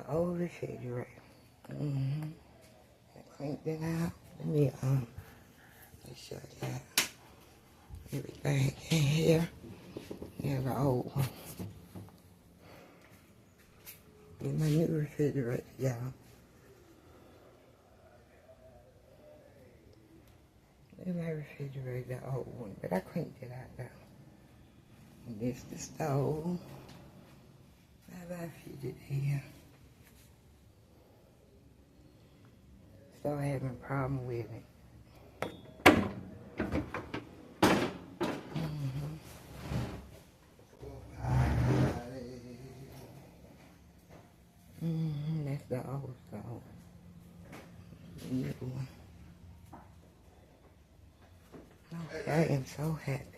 old refrigerator. I cleaned it out. Let me show you everything in here. Yeah, the old one. In my new refrigerator, y'all. In my refrigerator, the old one, but I cleaned it out though. And this the stove. How about I it here? Still having a problem with it. That's the old stove. The new one. Okay, I am so happy.